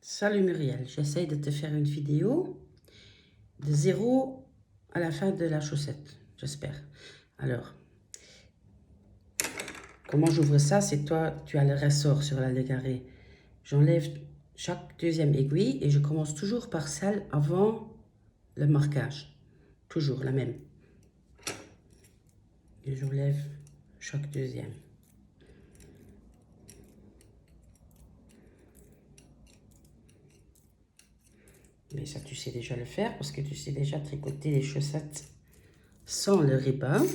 Salut Muriel, j'essaye de te faire une vidéo de 0 à la fin de la chaussette, j'espère. Alors, comment j'ouvre ça? C'est toi, tu as le ressort sur la légarée. J'enlève chaque deuxième aiguille et je commence toujours par celle avant le marquage. Toujours la même. Et j'enlève chaque deuxième. Mais ça, tu sais déjà le faire parce que tu sais déjà tricoter les chaussettes sans le ribbon.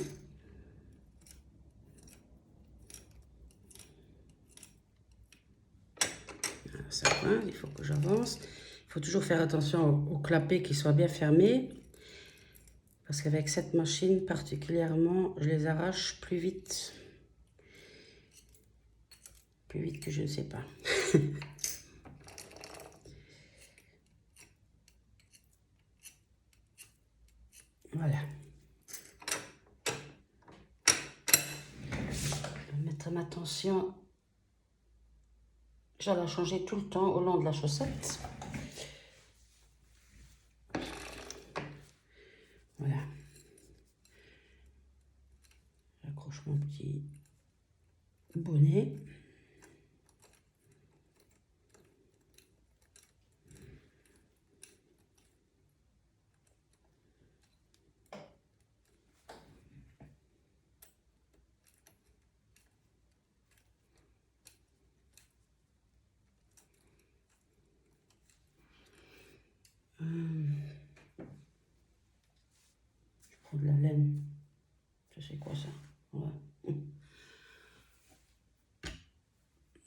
Ça coince, il faut que j'avance. Il faut toujours faire attention au clapet qui soit bien fermé. Parce qu'avec cette machine particulièrement, je les arrache plus vite. Plus vite que je ne sais pas. Voilà. Je vais mettre ma tension. Je la changer tout le temps au long de la chaussette. Voilà. J'accroche mon petit bonnet. Je prends de la laine. Je sais quoi ça. Voilà.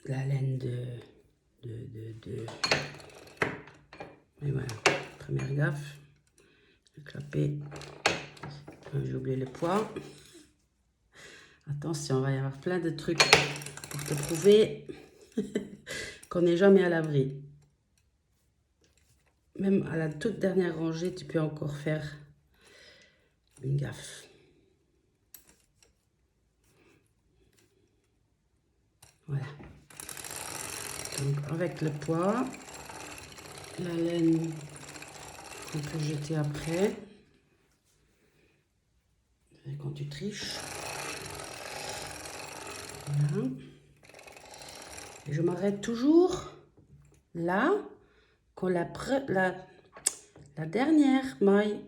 La laine Et voilà. Première gaffe. Le clapet. J'ai oublié le poids. Attention, il va y avoir plein de trucs pour te prouver qu'on n'est jamais à l'abri. Même à la toute dernière rangée, tu peux encore faire une gaffe. Voilà. Donc avec le poids, la laine qu'on peut jeter après. Et quand tu triches. Voilà. Et je m'arrête toujours là, quand la dernière maille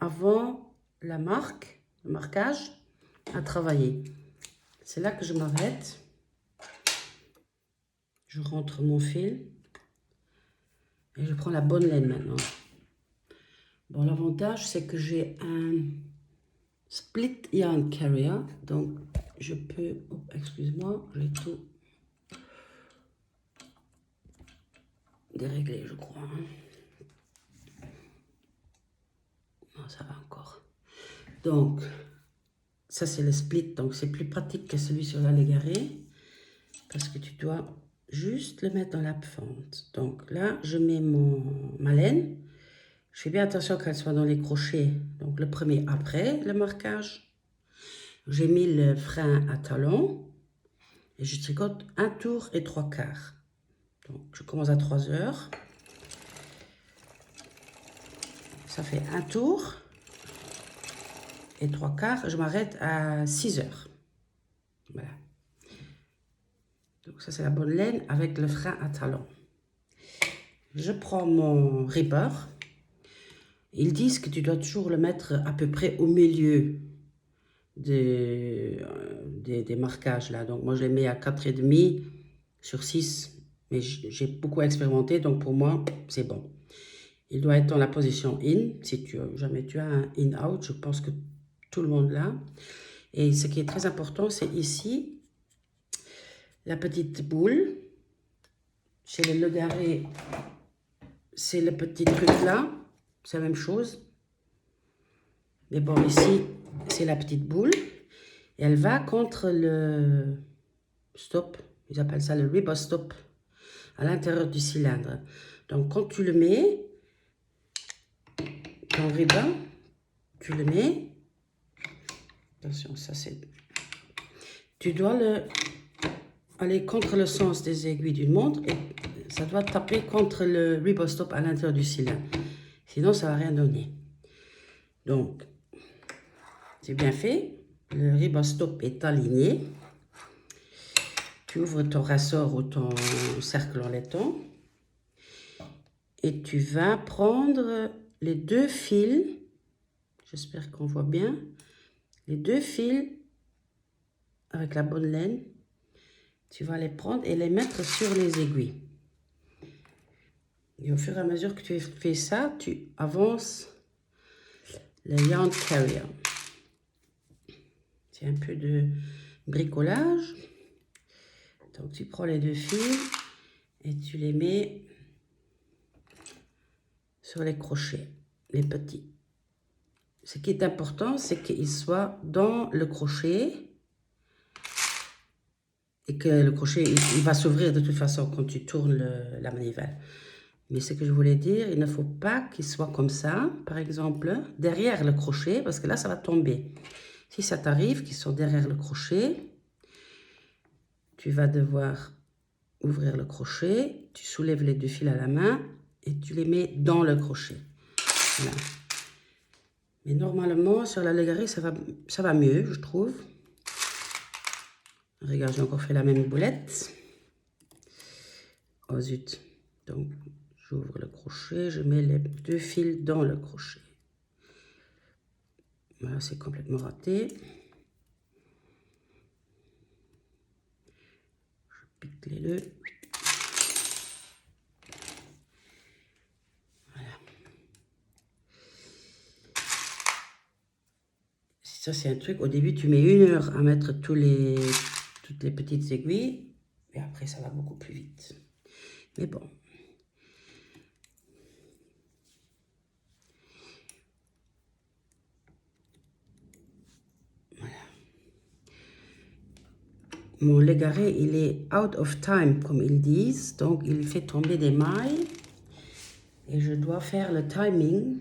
avant la marque, le marquage, à travailler. C'est là que je m'arrête. Je rentre mon fil. Et je prends la bonne laine maintenant. Bon, l'avantage, c'est que j'ai un split yarn carrier. Donc, je peux... Oh, excuse-moi, j'ai tout déréglé, je crois. Non, ça va encore. Donc, ça, c'est le split. Donc, c'est plus pratique que celui sur la légarée. Parce que tu dois juste le mettre dans la fente. Donc, là, je mets ma laine. Je fais bien attention qu'elle soit dans les crochets. Donc, le premier après le marquage. J'ai mis le frein à talon. Et je tricote 1 tour et 3/4. Donc, je commence à 3 heures. Ça fait 1 tour et 3/4. Je m'arrête à 6 heures. Voilà. Donc, ça, c'est la bonne laine avec le frein à talon. Je prends mon ripper. Ils disent que tu dois toujours le mettre à peu près au milieu des marquages là. Donc moi je les mets à 4,5 sur 6. Mais j'ai beaucoup expérimenté, donc pour moi c'est bon. Il doit être dans la position in. Si jamais tu as un in-out, je pense que tout le monde l'a. Et ce qui est très important, c'est ici, la petite boule. Chez le Legaré, c'est le petit truc là. C'est la même chose. Mais bon, ici, c'est la petite boule. Et elle va contre le stop. Ils appellent ça le ribot stop. À l'intérieur du cylindre. Donc, quand tu le mets, ton ribbon, tu le mets. Attention, ça c'est... Tu dois aller contre le sens des aiguilles d'une montre. Et ça doit taper contre le ribostop à l'intérieur du cylindre. Sinon, ça ne va rien donner. Donc, c'est bien fait. Le ribostop est aligné. Tu ouvres ton ressort ou ton cercle en laiton. Et tu vas prendre les 2 fils. J'espère qu'on voit bien. Les 2 fils avec la bonne laine. Tu vas les prendre et les mettre sur les aiguilles. Et au fur et à mesure que tu fais ça, tu avances le yarn carrier. C'est un peu de bricolage. Donc tu prends les 2 fils et tu les mets sur les crochets, les petits. Ce qui est important, c'est qu'ils soient dans le crochet et que le crochet il va s'ouvrir de toute façon quand tu tournes la manivelle. Mais ce que je voulais dire, il ne faut pas qu'il soit comme ça, par exemple, derrière le crochet, parce que là, ça va tomber. Si ça t'arrive qu'ils sont derrière le crochet, tu vas devoir ouvrir le crochet, tu soulèves les 2 fils à la main et tu les mets dans le crochet. Voilà. Mais normalement, sur la Légaré, ça va mieux, je trouve. Regarde, j'ai encore fait la même boulette. Oh zut. Donc, j'ouvre le crochet, je mets les 2 fils dans le crochet. Voilà, c'est complètement raté. Je pique les 2. Voilà. Ça, c'est un truc, au début, tu mets 1 heure à mettre toutes les petites aiguilles. Et après, ça va beaucoup plus vite. Mais bon. Voilà. Mon Légaré, il est out of time, comme ils disent. Donc, il fait tomber des mailles. Et je dois faire le timing.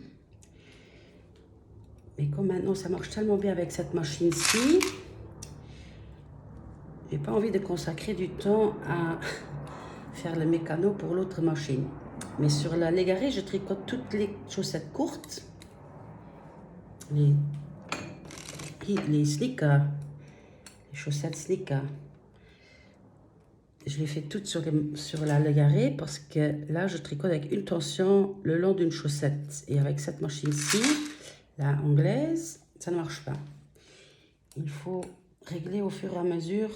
Mais comme maintenant, ça marche tellement bien avec cette machine-ci, j'ai pas envie de consacrer du temps à faire le mécano pour l'autre machine. Mais sur la Légaré, je tricote toutes les chaussettes courtes. Les sneakers. Les chaussettes sneakers. Je les fais toutes sur la Légaré parce que là, je tricote avec une tension le long d'une chaussette. Et avec cette machine-ci, la anglaise, ça ne marche pas. Il faut régler au fur et à mesure.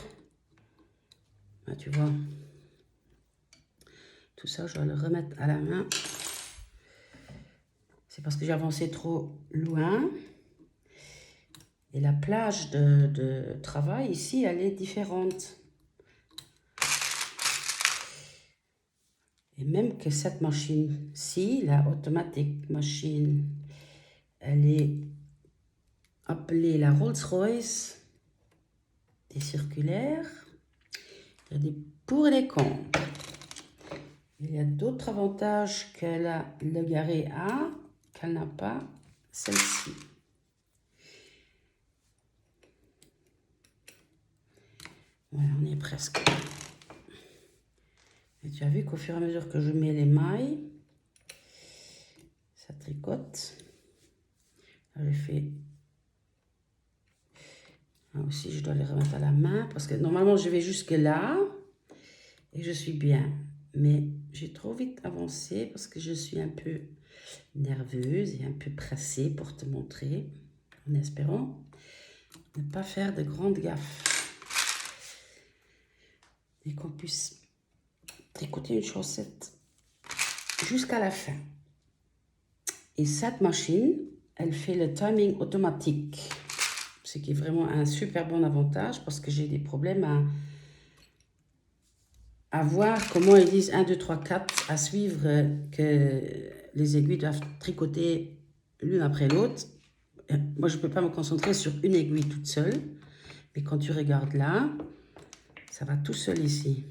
Ah, tu vois, tout ça, je dois le remettre à la main. C'est parce que j'ai avancé trop loin. Et la plage de travail ici, elle est différente. Et même que cette machine-ci, la automatique machine, elle est appelée la Rolls-Royce des circulaires. Il y a des pour et des contre. Il y a d'autres avantages que la Légaré a, qu'elle n'a pas celle-ci. Voilà, on y est presque. Et tu as vu qu'au fur et à mesure que je mets les mailles, ça tricote. Là, je fais... Là aussi, je dois les remettre à la main parce que normalement, je vais jusque là et je suis bien. Mais j'ai trop vite avancé parce que je suis un peu nerveuse et un peu pressée pour te montrer, en espérant ne pas faire de grandes gaffes. Et qu'on puisse tricoter une chaussette jusqu'à la fin. Et cette machine, elle fait le timing automatique. Ce qui est vraiment un super bon avantage parce que j'ai des problèmes à voir comment ils disent 1, 2, 3, 4, à suivre que les aiguilles doivent tricoter l'une après l'autre. Moi, je ne peux pas me concentrer sur une aiguille toute seule. Mais quand tu regardes là, ça va tout seul ici.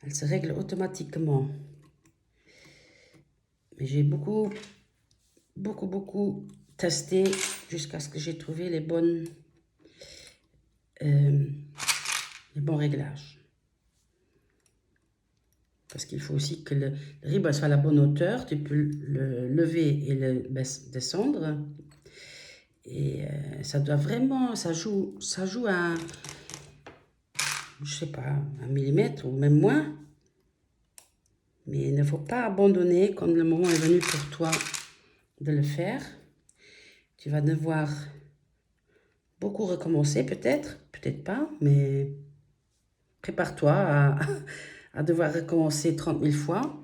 Elle se règle automatiquement. Mais j'ai beaucoup testé jusqu'à ce que j'ai trouvé les bons réglages. Parce qu'il faut aussi que le riz soit à la bonne hauteur. Tu peux le lever et le descendre. Et ça doit vraiment, ça joue à, je sais pas, 1 mm ou même moins. Mais il ne faut pas abandonner quand le moment est venu pour toi de le faire. Tu vas devoir beaucoup recommencer peut-être, peut-être pas, mais prépare-toi à devoir recommencer 30 000 fois.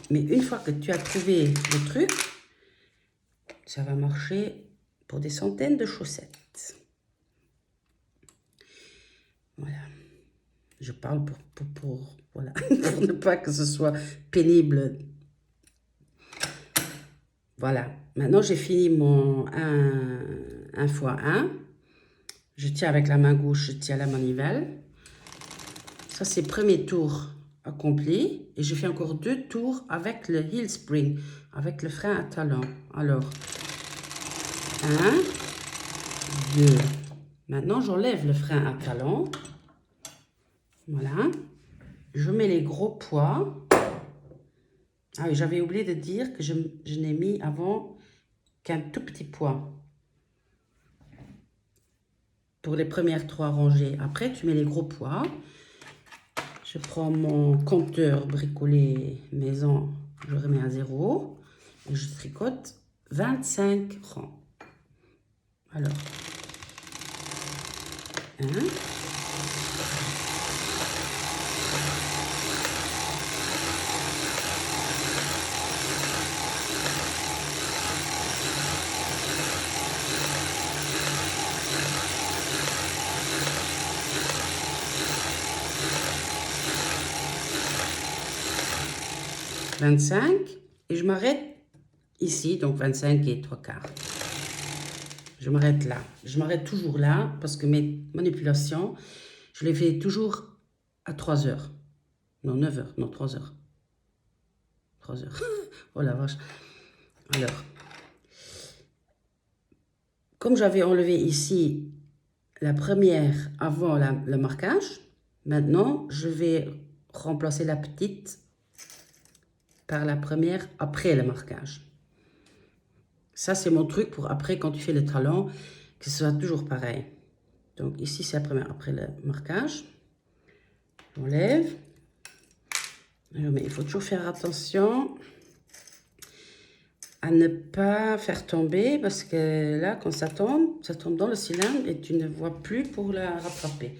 Mais une fois que tu as trouvé le truc, ça va marcher pour des centaines de chaussettes. Voilà. Je parle voilà, pour ne pas que ce soit pénible. Voilà. Maintenant, j'ai fini mon 1 x 1. Je tiens avec la main gauche, je tiens la manivelle. Ça, c'est le premier tour accompli. Et je fais encore 2 tours avec le heel spring, avec le frein à talon. Alors, 1, 2. Maintenant, j'enlève le frein à talon. Voilà. Je mets les gros poids. Ah oui, j'avais oublié de dire que je n'ai mis avant qu'un tout petit poids. Pour les premières 3 rangées. Après, tu mets les gros poids. Je prends mon compteur bricolé maison, je remets à 0. Et je tricote 25 rangs. Alors, 1. 25 et je m'arrête ici, donc 25 et 3/4. Je m'arrête là. Je m'arrête toujours là parce que mes manipulations, je les fais toujours à 3 heures. Non, 9 heures. Non, 3 heures. 3 heures. Oh la vache. Alors, comme j'avais enlevé ici la première avant le marquage, maintenant, je vais remplacer la petite par la première après le marquage. Ça, c'est mon truc pour après, quand tu fais le talon, que ce soit toujours pareil. Donc ici, c'est la première après le marquage. J'enlève. Mais il faut toujours faire attention à ne pas faire tomber parce que là, quand ça tombe dans le cylindre et tu ne vois plus pour la rattraper.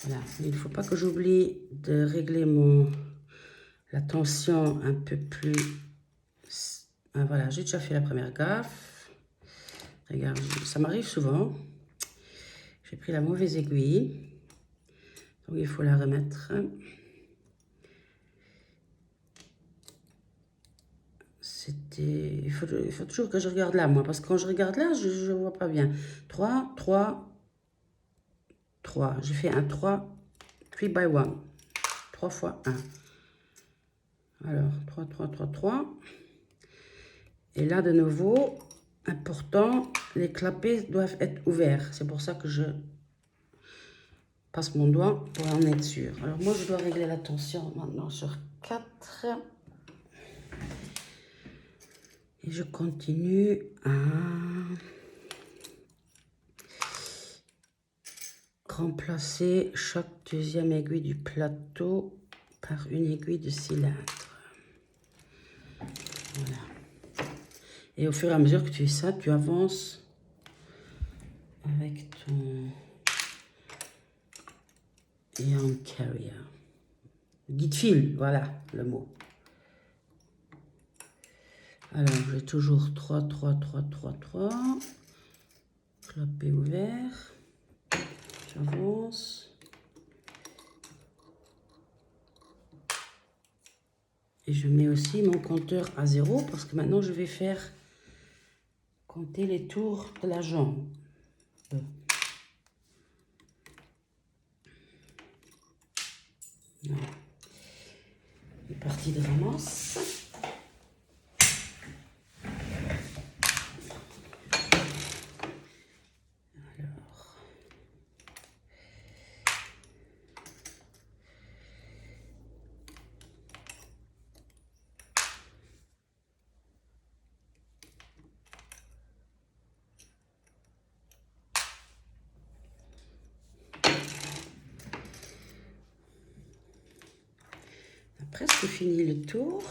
Voilà. Il ne faut pas que j'oublie de régler la tension un peu plus. Ah, voilà, j'ai déjà fait la première gaffe. Regarde, ça m'arrive souvent. J'ai pris la mauvaise aiguille. Donc il faut la remettre. Il faut toujours que je regarde là, moi, parce que quand je regarde là, je ne vois pas bien. 3, 3, 3. J'ai fait un 3, 3 by 1. 3 fois 1. Alors, 3, 3, 3, 3. Et là, de nouveau, important, les clapets doivent être ouverts. C'est pour ça que je passe mon doigt pour en être sûr. Alors, moi, je dois régler la tension maintenant sur 4. Et je continue à remplacer chaque deuxième aiguille du plateau par une aiguille de cylindre. Voilà. Et au fur et à mesure que tu fais ça, tu avances avec ton yarn carrier. Guide fil, voilà le mot. Alors, j'ai toujours 3, 3, 3, 3, 3. Clapet ouvert. J'avance. Et je mets aussi mon compteur à 0 parce que maintenant je vais faire compter les tours de la jambe. Voilà. Une partie de ramasse. Alors. presque fini le tour.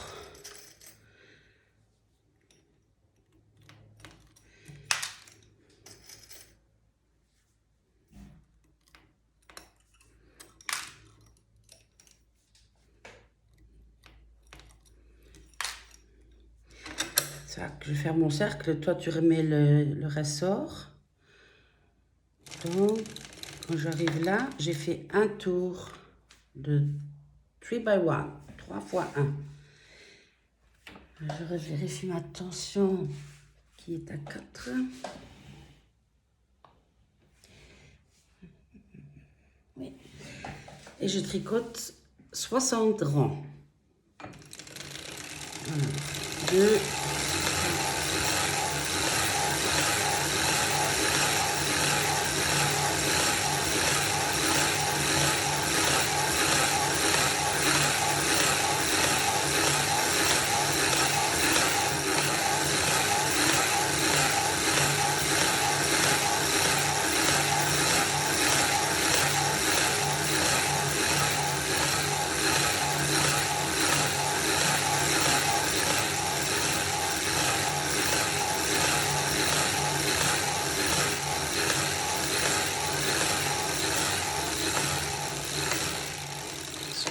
Ça, je vais faire mon cercle, toi tu remets le ressort. Donc, quand j'arrive là, j'ai fait un tour de 3 by 1, 3 fois 1. Je vérifie ma tension qui est à 4. Oui. Et je tricote 60 rangs. Voilà. 2,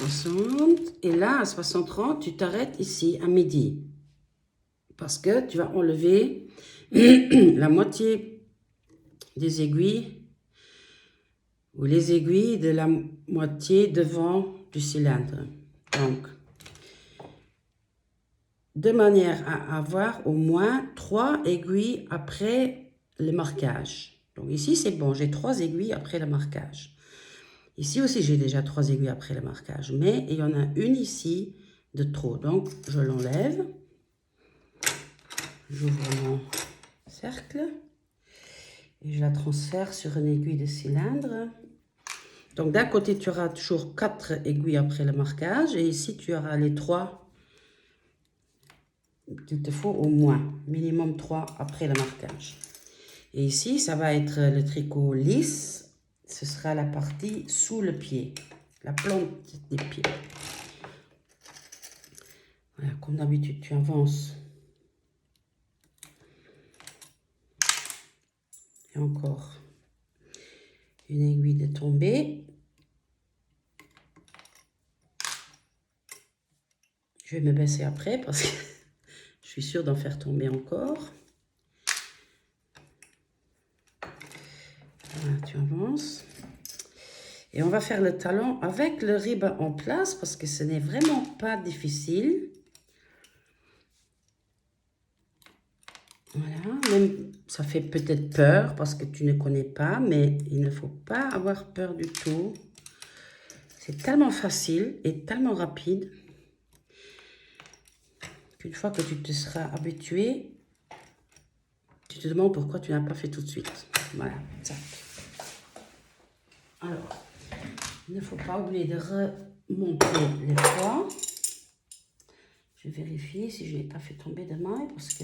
60. Et là, à 60 tu t'arrêtes ici, à midi. Parce que tu vas enlever la moitié des aiguilles ou les aiguilles de la moitié devant du cylindre. Donc, de manière à avoir au moins 3 aiguilles après le marquage. Donc ici, c'est bon, j'ai 3 aiguilles après le marquage. Ici aussi, j'ai déjà 3 aiguilles après le marquage, mais il y en a une ici de trop. Donc, je l'enlève. J'ouvre mon cercle et je la transfère sur une aiguille de cylindre. Donc, d'un côté, tu auras toujours 4 aiguilles après le marquage et ici, tu auras les 3 qu'il te faut au moins, minimum 3 après le marquage. Et ici, ça va être le tricot lisse. Ce sera la partie sous le pied, la plante des pieds. Voilà, comme d'habitude, tu avances. Et encore une aiguille de tombée. Je vais me baisser après parce que je suis sûre d'en faire tomber encore. Voilà, tu avances. Et on va faire le talon avec le ruban en place parce que ce n'est vraiment pas difficile. Voilà, même ça fait peut-être peur parce que tu ne connais pas, mais il ne faut pas avoir peur du tout. C'est tellement facile et tellement rapide qu'une fois que tu te seras habitué, tu te demandes pourquoi tu n'as pas fait tout de suite. Voilà, ça. Alors, il ne faut pas oublier de remonter les poids. Je vérifie si je n'ai pas fait tomber de maille parce que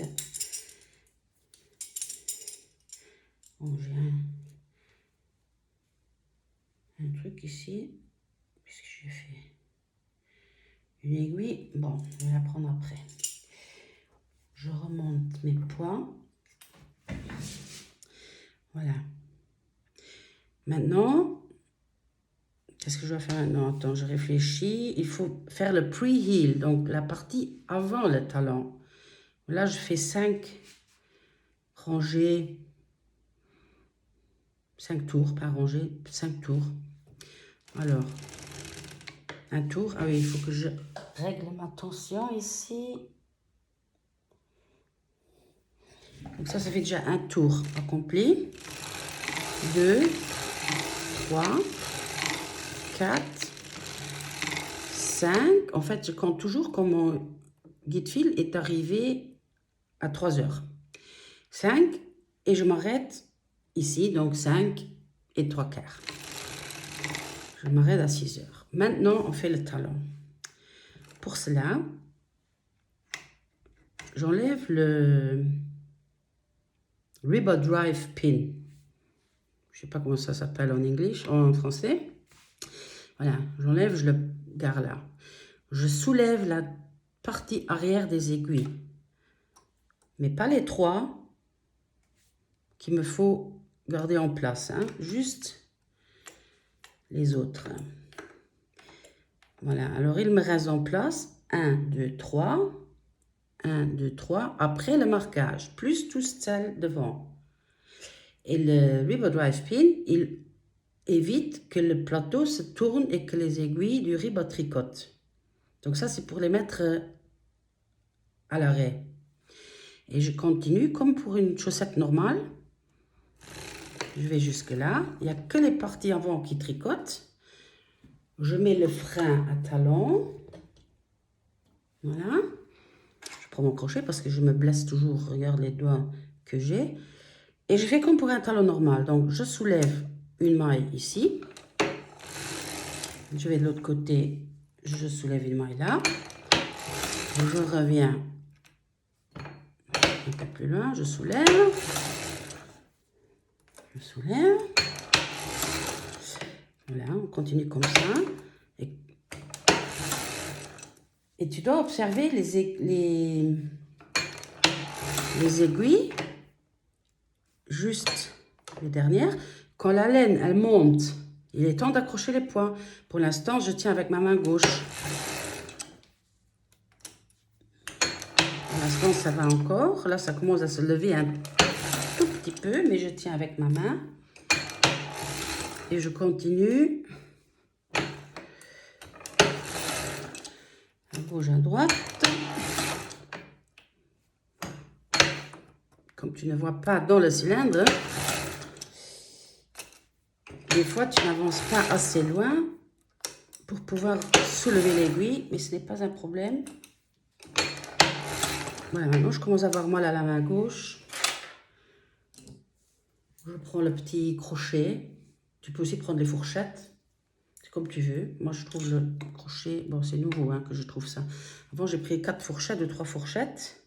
bon, j'ai un truc ici. Qu'est-ce que j'ai fait? Une aiguille. Bon, je vais la prendre après. Je remonte mes poids. Voilà. Maintenant, qu'est-ce que je dois faire maintenant? Attends, je réfléchis. Il faut faire le pre-heel, donc la partie avant le talon. Là, je fais 5 rangées, 5 tours, pas rangées, 5 tours. Alors, un tour. Ah oui, il faut que je règle ma tension ici. Donc ça fait déjà un tour accompli. 2, 3, 4, 5. En fait, je compte toujours quand mon guide fil est arrivé à 3 heures. 5 et je m'arrête ici, donc 5 et 3 quarts. Je m'arrête à 6 heures. Maintenant, on fait le talon. Pour cela, j'enlève le Ribbon Drive Pin. Je ne sais pas comment ça s'appelle en anglais, en français. Voilà, j'enlève, je le garde là. je soulève la partie arrière des aiguilles. Mais pas les 3 qu'il me faut garder en place, hein, juste les autres. Voilà, alors il me reste en place 1, 2, 3, 1, 2, 3, après le marquage, plus tout celle devant. Et le Ribbon Drive Pin, il évite que le plateau se tourne et que les aiguilles du ribbon tricotent. Donc ça, c'est pour les mettre à l'arrêt. Et je continue comme pour une chaussette normale. Je vais jusque là. Il n'y a que les parties avant qui tricotent. Je mets le frein à talon. Voilà. Je prends mon crochet parce que je me blesse toujours. Regarde les doigts que j'ai. Et je fais comme pour un talon normal. Donc, je soulève une maille ici. Je vais de l'autre côté. Je soulève une maille là. Je reviens un peu plus loin. Je soulève. Je soulève. Voilà, on continue comme ça. Et tu dois observer les aiguilles, juste les dernières. Quand la laine, elle monte, il est temps d'accrocher les points. Pour l'instant, je tiens avec ma main gauche. Pour l'instant, ça va encore. Là, ça commence à se lever un tout petit peu, mais je tiens avec ma main. Et je continue. À gauche, à droite. Comme tu ne vois pas dans le cylindre, des fois tu n'avances pas assez loin pour pouvoir soulever l'aiguille, mais ce n'est pas un problème. Voilà, maintenant je commence à avoir mal à la main gauche. Je prends le petit crochet. Tu peux aussi prendre les fourchettes. C'est comme tu veux. Moi je trouve le crochet, bon c'est nouveau hein, que je trouve ça. Avant j'ai pris 4 fourchettes, 2-3 fourchettes.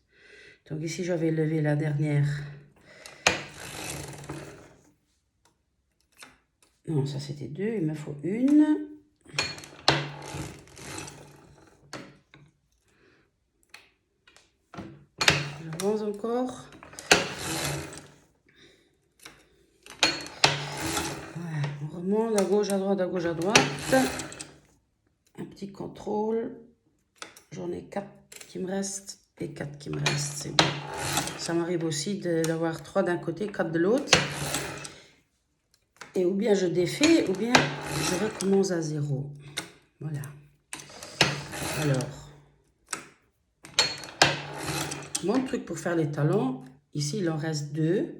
Donc ici j'avais levé la dernière. Non, ça c'était 2, il me faut une. J'avance encore. Voilà, on remonte à gauche, à droite, à gauche, à droite. Un petit contrôle. J'en ai 4 qui me restent et 4 qui me restent, c'est bon. Ça m'arrive aussi d'avoir 3 d'un côté, 4 de l'autre. Et ou bien je défais, ou bien je recommence à 0. Voilà. Alors, mon truc pour faire les talons, ici il en reste 2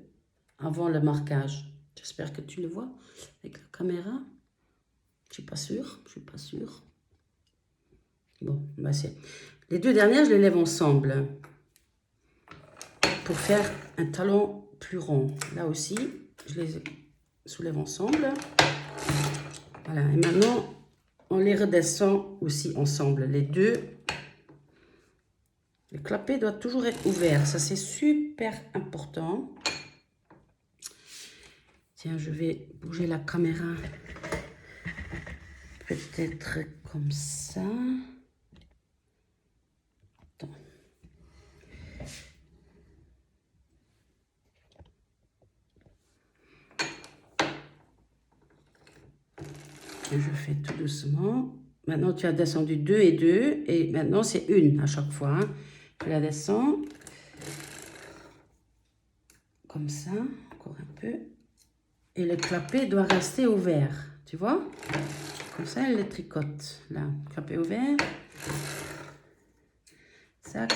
avant le marquage. J'espère que tu le vois avec la caméra. Je suis pas sûre, je suis pas sûre. Bon, bah c'est... Les 2 dernières, je les lève ensemble pour faire un talon plus rond. Là aussi, je les soulève ensemble. Voilà, et maintenant, on les redescend aussi ensemble, les 2. Le clapet doit toujours être ouvert, ça c'est super important. Tiens, je vais bouger la caméra. Peut-être comme ça. Attends. Et je fais tout doucement. Maintenant, tu as descendu 2 et 2. Et maintenant, c'est 1 à chaque fois. Hein. Tu la descends. Comme ça. Encore un peu. Et le clapet doit rester ouvert. Tu vois? Comme ça, elle le tricote. Là, clapet ouvert. Sac.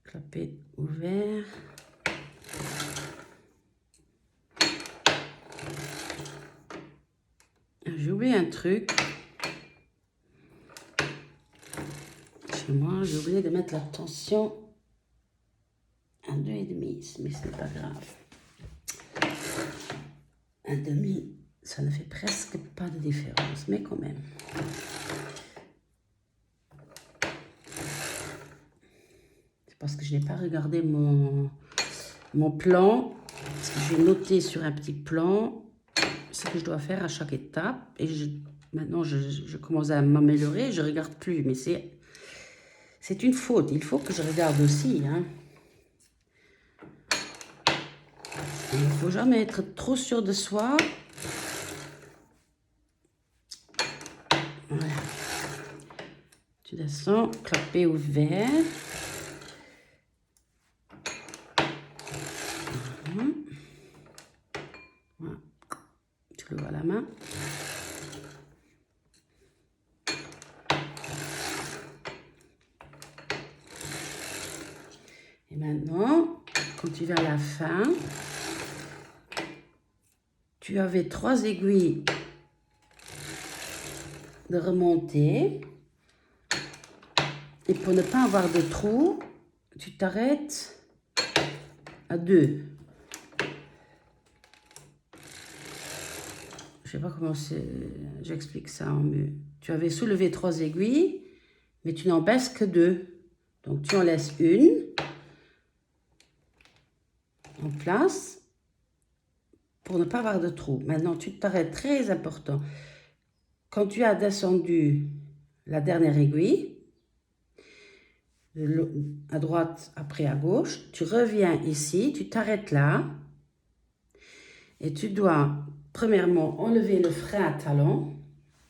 Clapet ouvert. J'ai oublié un truc. Chez moi, j'ai oublié de mettre la tension à 2,5. Mais ce n'est pas grave. 1,5, ça ne fait presque pas de différence. Mais quand même. C'est parce que je n'ai pas regardé mon plan. Parce que j'ai noté sur un petit plan ce que je dois faire à chaque étape. Et Maintenant, je commence à m'améliorer, je ne regarde plus, mais c'est une faute. Il faut que je regarde aussi. Hein. Il ne faut jamais être trop sûr de soi. Voilà. Tu descends, clapet ouvert. Voilà. Tu le vois à la main. Et maintenant, quand tu vas à la fin, tu avais 3 aiguilles de remonter. Et pour ne pas avoir de trou, tu t'arrêtes à 2. Je sais pas comment j'explique ça en mieux. Tu avais soulevé 3 aiguilles, mais tu n'en baisses que 2. Donc tu en laisses une en place pour ne pas avoir de trou. Maintenant, tu t'arrêtes, très important. Quand tu as descendu la dernière aiguille, à droite après à gauche, tu reviens ici, tu t'arrêtes là et tu dois premièrement enlever le frein à talon,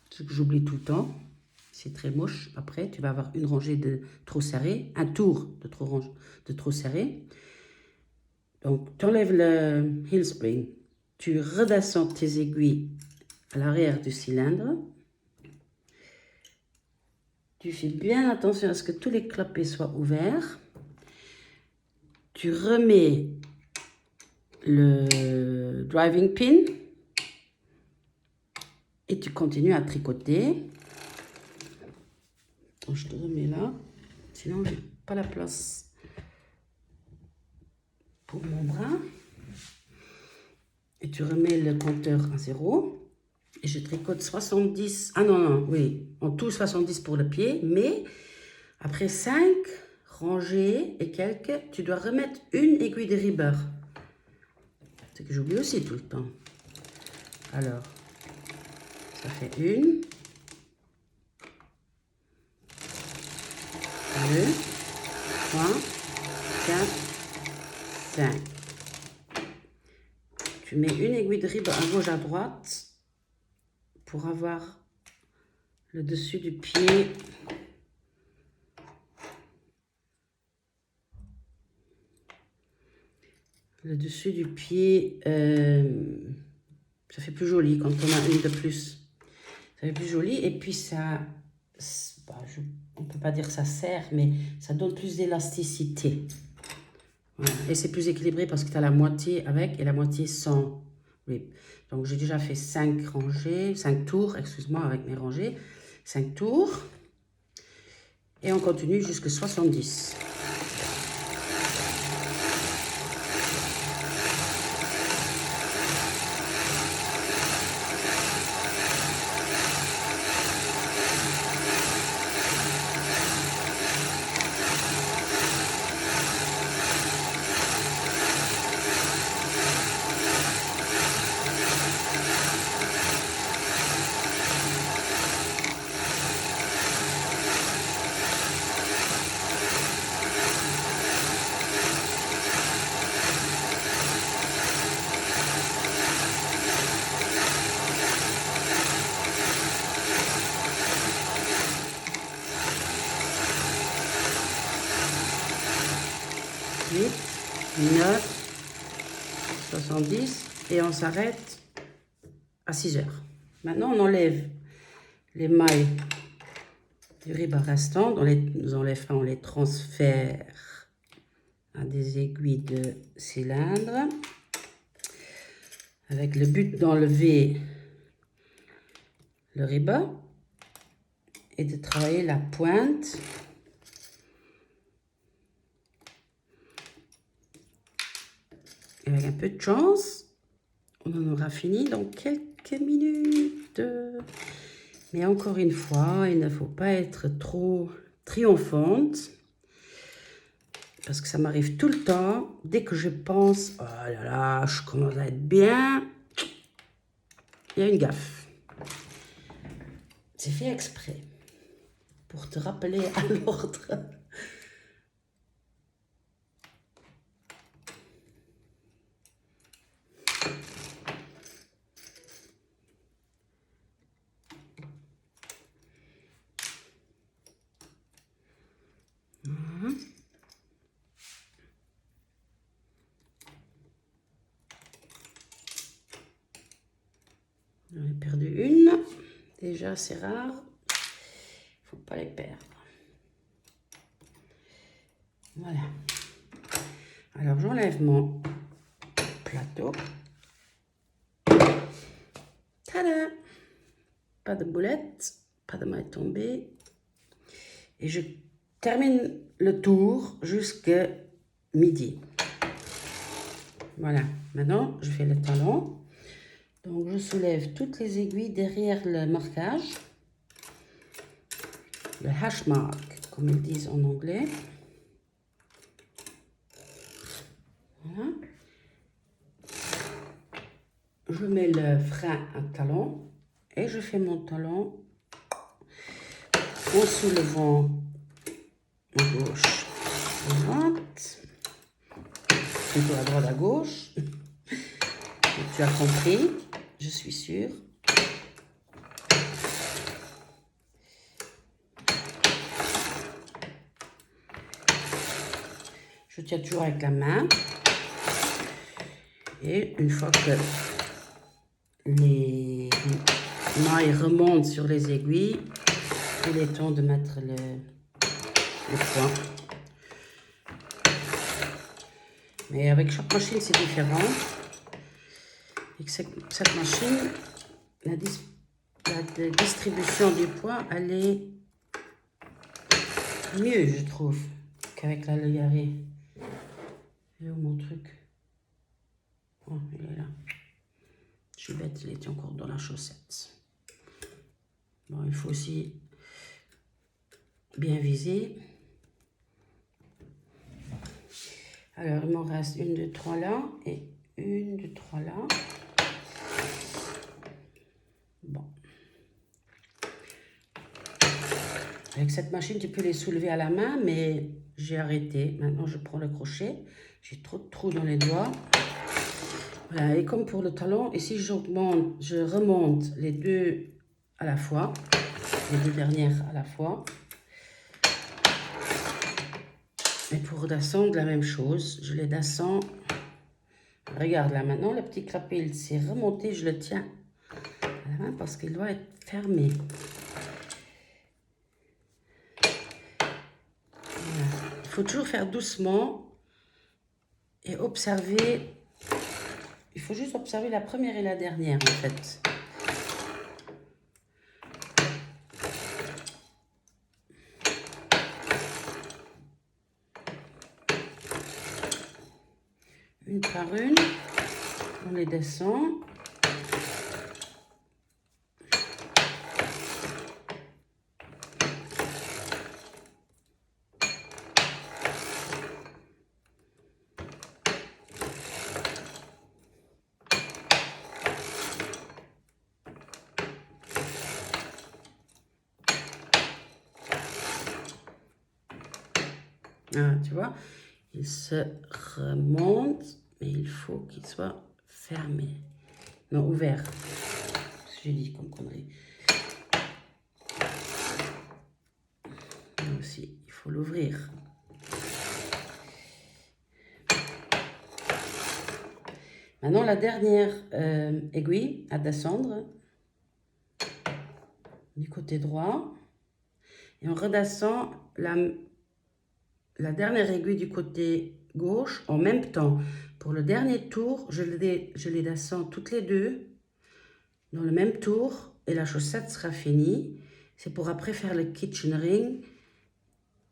ce que j'oublie tout le temps, c'est très moche. Après, tu vas avoir une rangée de trop serré, un tour de trop serré. Donc, tu enlèves le heel spring, tu redescends tes aiguilles à l'arrière du cylindre. Tu fais bien attention à ce que tous les clapets soient ouverts. Tu remets le driving pin et tu continues à tricoter. Je te remets là, sinon j'ai pas la place pour mon bras. Et tu remets le compteur à 0. Et je tricote 70. Ah non, non, oui, en tout 70 pour le pied, mais après 5 rangées et quelques, tu dois remettre une aiguille de ribeur. C'est que j'oublie aussi tout le temps. Alors, ça fait 1, 2, 3, 4, 5. Tu mets une aiguille de ribeur à gauche à droite pour avoir le dessus du pied. Le dessus du pied, ça fait plus joli quand on a une de plus. Ça fait plus joli et puis ça, bah, on ne peut pas dire que ça serre, mais ça donne plus d'élasticité. Voilà. Et c'est plus équilibré parce que tu as la moitié avec et la moitié sans rib. Donc j'ai déjà fait 5 rangées, 5 tours, excuse-moi, avec mes rangées. 5 tours. Et on continue jusqu'à 70. Huit, 9, 70 et on s'arrête à 6 heures. Maintenant, on enlève les mailles du ribard restant, on les transfère à des aiguilles de cylindre avec le but d'enlever le ribard et de travailler la pointe. Et avec un peu de chance, on en aura fini dans quelques minutes. Mais encore une fois, il ne faut pas être trop triomphante. Parce que ça m'arrive tout le temps. Dès que je pense, oh là là, je commence à être bien, il y a une gaffe. C'est fait exprès pour te rappeler à l'ordre. J'en ai perdu une. Déjà, c'est rare. Il ne faut pas les perdre. Voilà. Alors, j'enlève mon plateau. Tada! Pas de boulettes, pas de maille tombée. Et je termine le tour jusqu'à midi. Voilà. Maintenant, je fais le talon. Donc, je soulève toutes les aiguilles derrière le marquage. Le hash mark, comme ils disent en anglais. Voilà. Je mets le frein à talon et je fais mon talon en soulevant à gauche, à droite, plutôt à droite, à gauche. Tu as compris, je suis sûre. Je tiens toujours avec la main. Et une fois que les mailles remontent sur les aiguilles, il est temps de mettre le point. Mais avec chaque machine, c'est différent. Et que cette machine, la distribution du poids, elle est mieux, je trouve, qu'avec la Legaré. Et où mon truc? Oh, il est là. Je suis bête, il était encore dans la chaussette. Bon, il faut aussi bien viser. Alors, il m'en reste 1, 2, 3 là et 1, 2, 3 là. Bon. Avec cette machine, tu peux les soulever à la main, mais j'ai arrêté. Maintenant, je prends le crochet. J'ai trop de trous dans les doigts. Voilà, et comme pour le talon, ici, je remonte les deux à la fois. Les deux dernières à la fois. Et pour descendre, la même chose. Je les descends. Regarde là, maintenant, le petit clapet, il s'est remonté. Je le tiens à la main parce qu'il doit être fermé. Voilà. Il faut toujours faire doucement et observer. Il faut juste observer la première et la dernière, en fait. Une par une, on les descend. Ah, tu vois, il se remonte, mais il faut qu'il soit fermé. Non, ouvert. J'ai dit comme connerie. Là aussi, il faut l'ouvrir. Maintenant, la dernière aiguille à descendre du côté droit. Et on redescend la dernière aiguille du côté gauche en même temps. Pour le dernier tour, je les descends toutes les deux dans le même tour et la chaussette sera finie. C'est pour après faire le kitchen ring.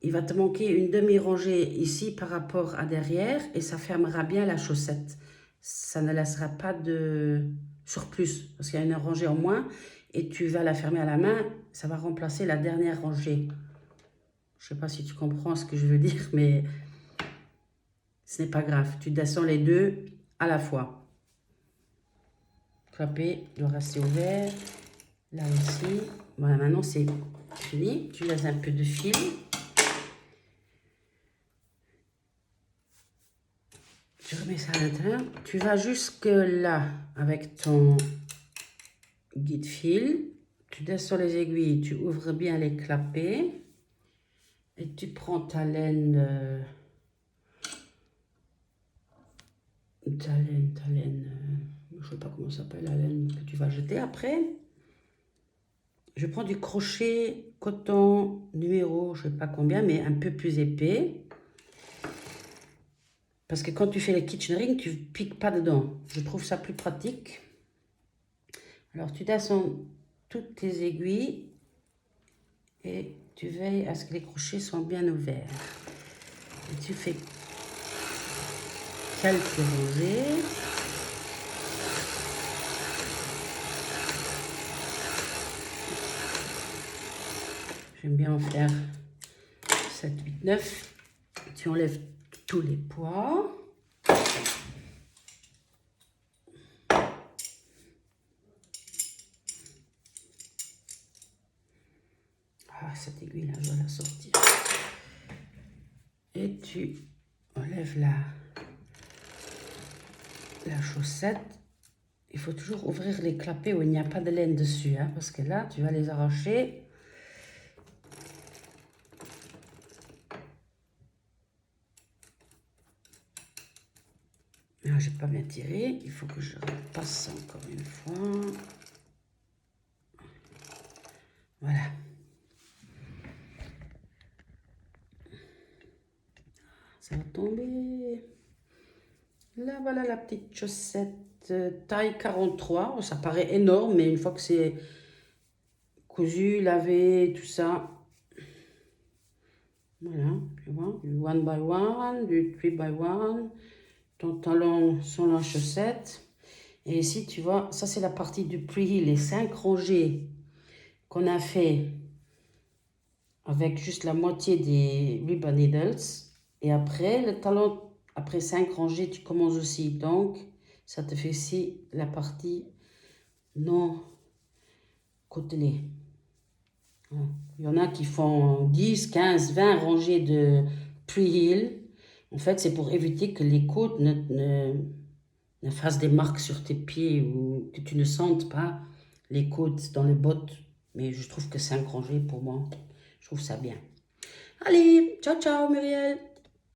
Il va te manquer une demi-rangée ici par rapport à derrière et ça fermera bien la chaussette. Ça ne laissera pas de surplus parce qu'il y a une rangée en moins et tu vas la fermer à la main. Ça va remplacer la dernière rangée. Je ne sais pas si tu comprends ce que je veux dire, mais ce n'est pas grave. Tu descends les deux à la fois. Le clapet doit rester ouvert. Là aussi. Voilà, maintenant c'est fini. Tu laisses un peu de fil. Tu remets ça à l'intérieur. Tu vas jusque là avec ton guide fil. Tu descends les aiguilles, tu ouvres bien les clapets. Et tu prends ta laine... je ne sais pas comment ça s'appelle, la laine que tu vas jeter après. Je prends du crochet coton numéro, je ne sais pas combien, mais un peu plus épais. Parce que quand tu fais les kitchen rings, tu ne piques pas dedans. Je trouve ça plus pratique. Alors tu descends toutes tes aiguilles et tu veilles à ce que les crochets soient bien ouverts. Et tu fais quelques rangées. J'aime bien en faire 7, 8, 9. Tu enlèves tous les poids. Ah, cette aiguille-là, je dois la sortir. Et tu enlèves la chaussette. Il faut toujours ouvrir les clapets où il n'y a pas de laine dessus, hein, parce que là, tu vas les arracher. Je n'ai pas bien tiré, il faut que je repasse encore une fois. Voilà. Ça va tomber. Là, voilà la petite chaussette taille 43. Ça paraît énorme, mais une fois que c'est cousu, lavé, tout ça. Voilà, tu vois, du 1 by 1, du 3 by 1. Ton talon sur la chaussette. Et ici, tu vois, ça c'est la partie du pre-heel, les 5 rangées qu'on a fait avec juste la moitié des ribbon needles. Et après, le talon, après 5 rangées, tu commences aussi. Donc, ça te fait ici la partie non côtelée. Il y en a qui font 10, 15, 20 rangées de pre-heel. En fait, c'est pour éviter que les côtes ne fassent des marques sur tes pieds ou que tu ne sentes pas les côtes dans les bottes. Mais je trouve que 5 rangées, pour moi, je trouve ça bien. Allez, ciao, ciao, Muriel.